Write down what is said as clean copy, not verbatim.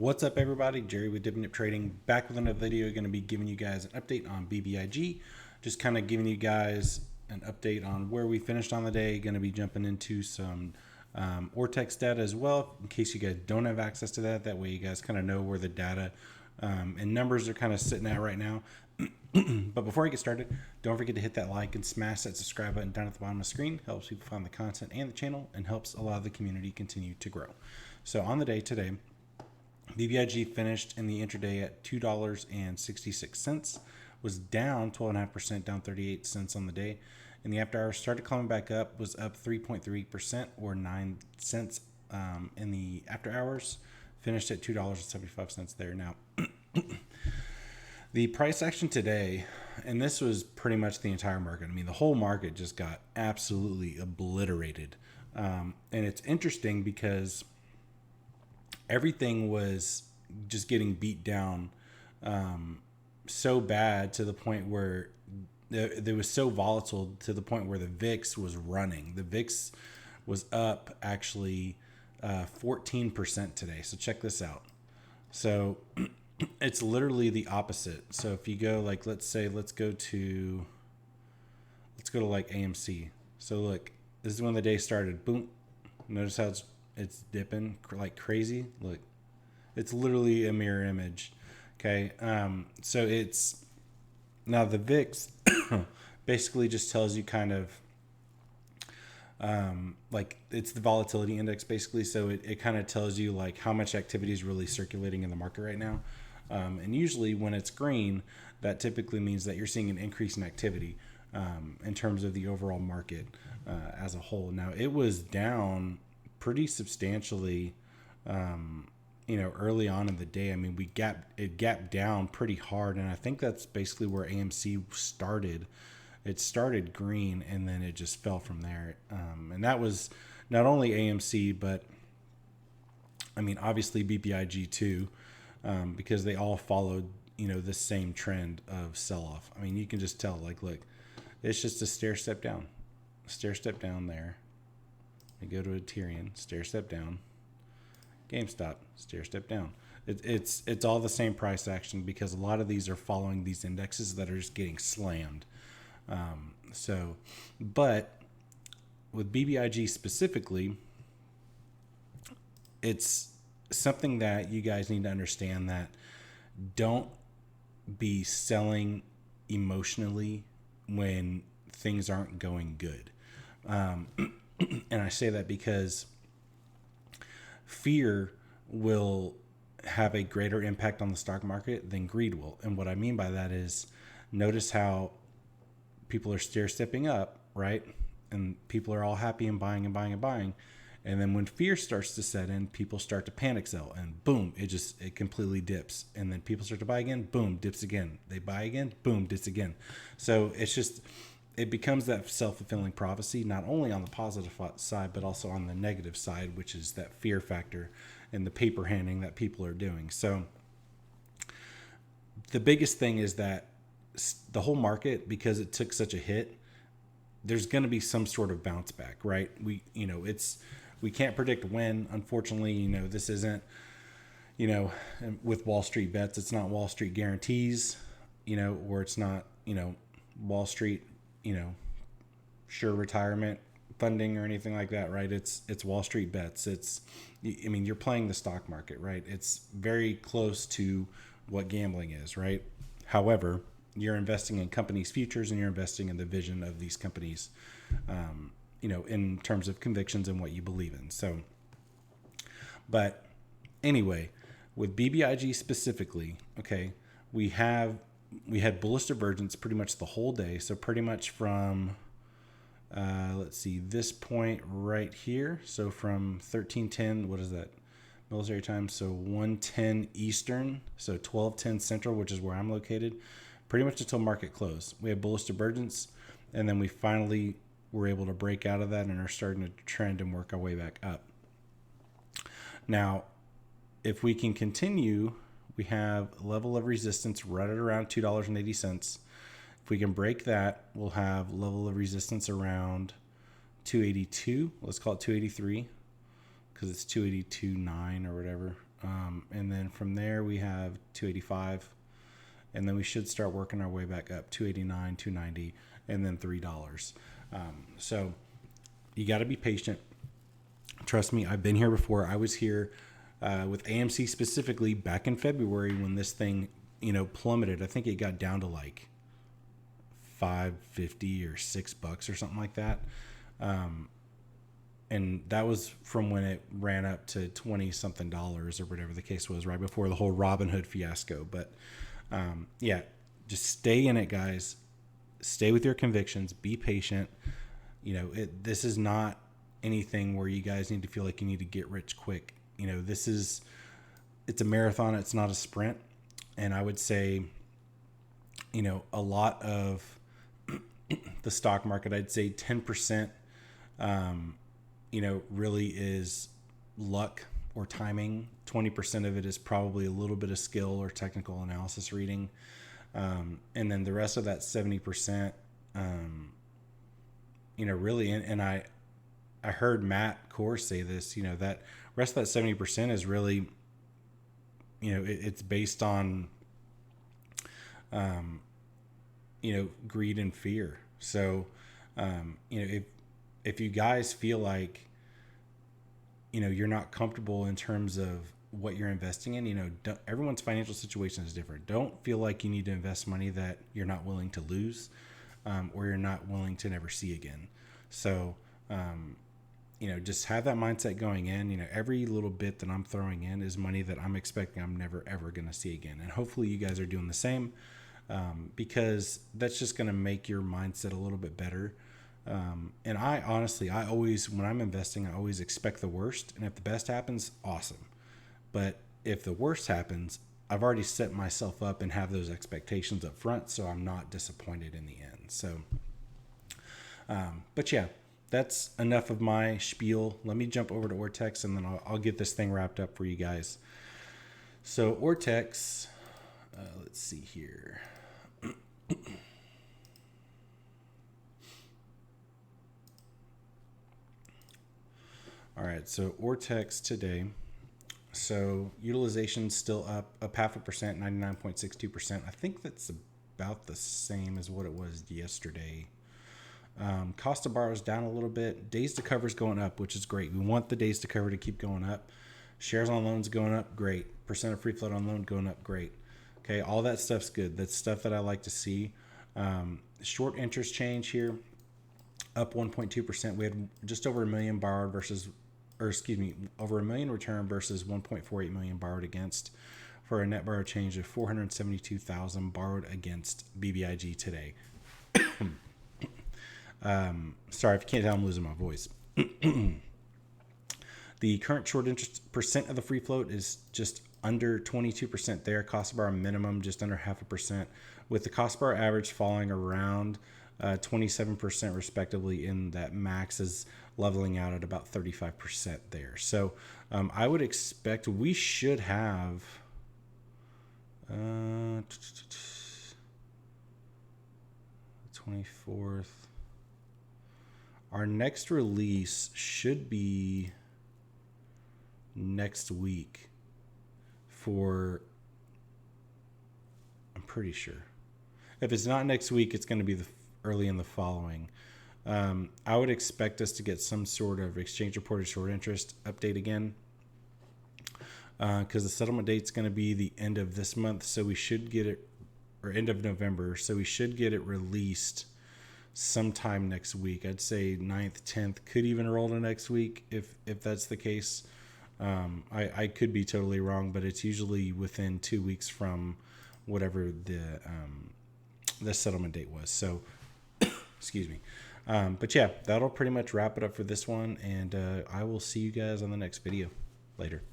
What's up, everybody? Jerry with Dipping Dip Trading, back with another video. Going to be giving you guys an update on BBIG, just kind of giving you guys an update on where we finished on the day. Going to be jumping into some Ortex data as well, in case you guys don't have access to that. That way you guys kind of know where the data and numbers are kind of sitting at right now. But before I get started, don't forget to hit that like and smash that subscribe button down at the bottom of the screen. Helps people find the content and the channel, and helps a lot of the community continue to grow. So on the day today, BBIG finished in the intraday at $2.66, was down 12.5%, down 38 cents on the day. In the after hours, started climbing back up, was up 3.3% or 9 cents in the after hours, finished at $2.75 there. Now, the price action today, and this was pretty much the entire market. I mean, the whole market just got absolutely obliterated. And it's interesting because everything was just getting beat down so bad to the point where there was so volatile to the point where the VIX was running. The VIX was up actually 14% today. So check this out. So it's literally the opposite. So if you go like, let's go to like AMC. So look, this is when the day started. Boom. Notice how it's dipping like crazy. Look, it's literally a mirror image. Okay. So it's now the VIX basically just tells you kind of like it's the volatility index basically. So it kind of tells you like how much activity is really circulating in the market right now. And usually when it's green, that typically means that you're seeing an increase in activity in terms of the overall market as a whole. Now it was down pretty substantially, early on in the day. I mean, it gapped down pretty hard, and I think that's basically where AMC started. It started green, and then it just fell from there. And that was not only AMC, but I mean, obviously BBIG too, because they all followed, the same trend of sell-off. I mean, you can just tell, like, look, it's just a stair step down there. I go to Ethereum, stair step down. GameStop, stair step down. It's all the same price action because a lot of these are following these indexes that are just getting slammed. But with BBIG specifically, it's something that you guys need to understand, that don't be selling emotionally when things aren't going good. And I say that because fear will have a greater impact on the stock market than greed will. And what I mean by that is, notice how people are stair stepping up, right? And people are all happy and buying and buying and buying. And then when fear starts to set in, people start to panic sell, and boom, it completely dips. And then people start to buy again, boom, dips again. They buy again, boom, dips again. So it becomes that self-fulfilling prophecy, not only on the positive side, but also on the negative side, which is that fear factor and the paper handing that people are doing. So the biggest thing is that the whole market, because it took such a hit, there's going to be some sort of bounce back, right? We can't predict when. Unfortunately, this isn't, with Wall Street bets, it's not Wall Street guarantees, or it's not, Wall Street, sure retirement funding or anything like that, right? It's Wall Street bets. You're playing the stock market, right? It's very close to what gambling is, right? However, you're investing in companies' futures, and you're investing in the vision of these companies, in terms of convictions and what you believe in. So, but anyway, with BBIG specifically, okay, we had bullish divergence pretty much the whole day. So pretty much from, let's see, this point right here. So from 1310, what is that? Military time. So 1:10 Eastern. So 12:10 Central, which is where I'm located, pretty much until market close. We had bullish divergence, and then we finally were able to break out of that and are starting to trend and work our way back up. Now, if we can continue, we have a level of resistance right at around $2.80. If we can break that, we'll have level of resistance around 282. Let's call it 283. because it's 282.9 or whatever. And then from there we have 285, and then we should start working our way back up, 289, 290, and then $3. So you got to be patient. Trust me, I've been here before. I was here with AMC specifically back in February when this thing, plummeted. I think it got down to like $5.50 or $6 or something like that. And that was from when it ran up to 20 something dollars or whatever the case was, right before the whole Robinhood fiasco. But yeah, just stay in it, guys. Stay with your convictions. Be patient. This is not anything where you guys need to feel like you need to get rich quick. It's a marathon. It's not a sprint. And I would say, a lot of the stock market, I'd say 10%, really is luck or timing. 20% of it is probably a little bit of skill or technical analysis reading. And then the rest of that 70%, really, and I heard Matt Kors say this, that rest of that 70% is really, it's based on, greed and fear. So, if you guys feel like, you're not comfortable in terms of what you're investing in, everyone's financial situation is different. Don't feel like you need to invest money that you're not willing to lose, or you're not willing to never see again. So, just have that mindset going in. Every little bit that I'm throwing in is money that I'm expecting I'm never, ever going to see again. And hopefully you guys are doing the same, because that's just going to make your mindset a little bit better. And I always, when I'm investing, I always expect the worst. And if the best happens, awesome. But if the worst happens, I've already set myself up and have those expectations up front, so I'm not disappointed in the end. So, but yeah, that's enough of my spiel. Let me jump over to Ortex, and then I'll get this thing wrapped up for you guys. So Ortex, let's see here. All right, so Ortex today. So utilization still up 0.5%, 99.62%. I think that's about the same as what it was yesterday. Cost of borrow is down a little bit. Days to cover is going up, which is great. We want the days to cover to keep going up. Shares on loans going up, great. Percent of free float on loan going up, great. Okay, all that stuff's good. That's stuff that I like to see. Short interest change here, up 1.2%. We had just over $1 million borrowed over $1 million return versus 1.48 million borrowed against, for a net borrow change of 472,000 borrowed against BBIG today. Sorry if you can't tell, I'm losing my voice. The current short interest percent of the free float is just under 22% there. Cost of borrow minimum just under 0.5%, with the cost of borrow average falling around 27% respectively, in that max is leveling out at about 35% there. So I would expect we should have 24th. Our next release should be next week I'm pretty sure. If it's not next week, it's going to be early in the following. I would expect us to get some sort of exchange reported short interest update again, because the settlement date's going to be the end of this month, so we should get it, or end of November, so we should get it released sometime next week. I'd say 9th, 10th, could even roll to next week if that's the case. I could be totally wrong, but it's usually within 2 weeks from whatever the settlement date was. So, excuse me. But yeah, that'll pretty much wrap it up for this one, and I will see you guys on the next video. Later.